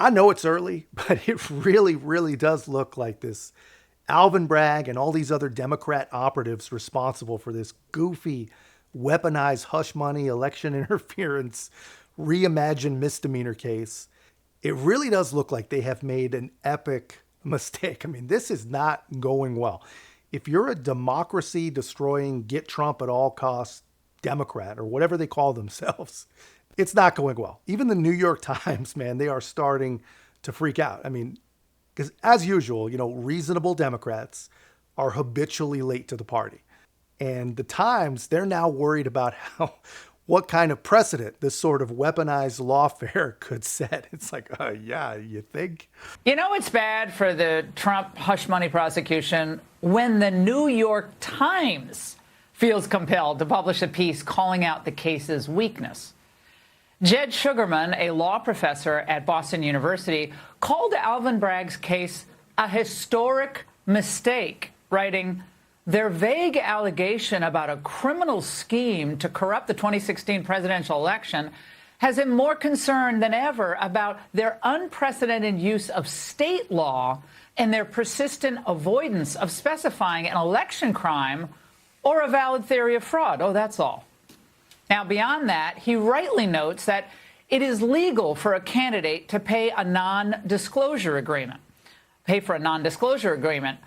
I know it's early, but it really, really does look like this Alvin Bragg and all these other Democrat operatives responsible for this goofy, weaponized hush money, election interference, reimagined misdemeanor case. It really does look like they have made an epic mistake. I mean, this is not going well. If you're a democracy destroying, get Trump at all costs Democrat or whatever they call themselves, it's not going well. Even the New York Times, man, they are starting to freak out. I mean, because as usual, reasonable Democrats are habitually late to the party. And the Times, they're now worried about what kind of precedent this sort of weaponized lawfare could set. It's like, yeah, you think? It's bad for the Trump hush money prosecution when the New York Times feels compelled to publish a piece calling out the case's weakness. Jed Sugarman, a law professor at Boston University, called Alvin Bragg's case a historic mistake, writing, "Their vague allegation about a criminal scheme to corrupt the 2016 presidential election has him more concerned than ever about their unprecedented use of state law and their persistent avoidance of specifying an election crime or a valid theory of fraud. Oh, that's all." Now, beyond that, he rightly notes that it is legal for a candidate to pay a non-disclosure agreement.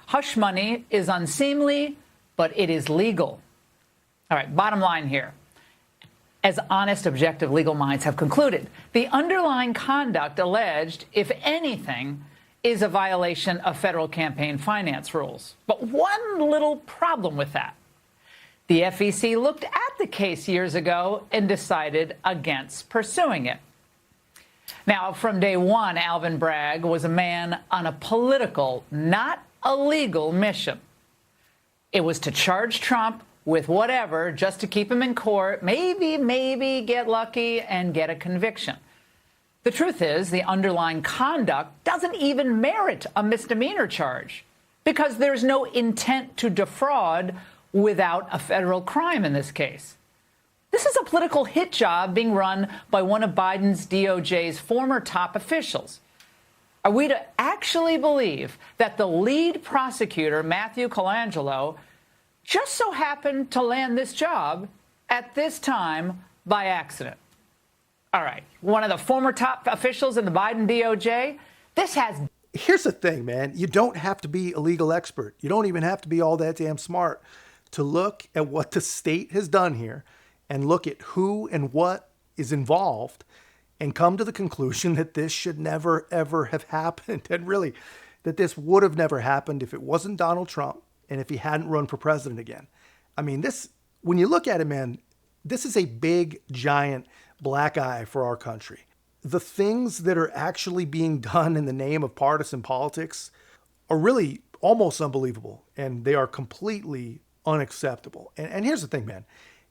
Hush money is unseemly, but it is legal. All right, bottom line here. As honest, objective legal minds have concluded, the underlying conduct alleged, if anything, is a violation of federal campaign finance rules. But one little problem with that. The FEC looked at the case years ago and decided against pursuing it. Now, from day one, Alvin Bragg was a man on a political, not a legal mission. It was to charge Trump with whatever just to keep him in court, maybe get lucky and get a conviction. The truth is, the underlying conduct doesn't even merit a misdemeanor charge because there's no intent to defraud without a federal crime in this case. This is a political hit job being run by one of Biden's DOJ's former top officials. Are we to actually believe that the lead prosecutor, Matthew Colangelo, just so happened to land this job at this time by accident? All right, one of the former top officials in the Biden DOJ, Here's the thing, man. You don't have to be a legal expert. You don't even have to be all that damn smart to look at what the state has done here and look at who and what is involved and come to the conclusion that this should never, ever have happened. And really, that this would have never happened if it wasn't Donald Trump and if he hadn't run for president again. I mean, when you look at it, man, this is a big, giant black eye for our country. The things that are actually being done in the name of partisan politics are really almost unbelievable, and they are completely unacceptable. And here's the thing, man.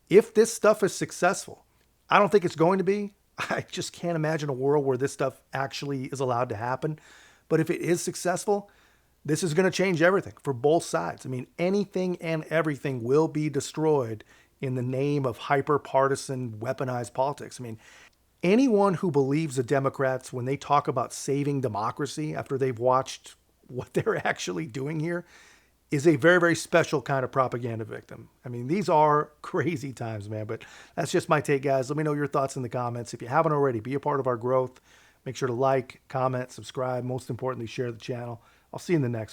If this stuff is successful, I don't think it's going to be. I just can't imagine a world where this stuff actually is allowed to happen. But if it is successful, this is going to change everything for both sides. I mean, anything and everything will be destroyed in the name of hyper-partisan, weaponized politics. I mean, anyone who believes the Democrats, when they talk about saving democracy after they've watched what they're actually doing here, is a very, very special kind of propaganda victim. I mean, these are crazy times, man, but that's just my take, guys. Let me know your thoughts in the comments. If you haven't already, be a part of our growth. Make sure to like, comment, subscribe. Most importantly, share the channel. I'll see you in the next one.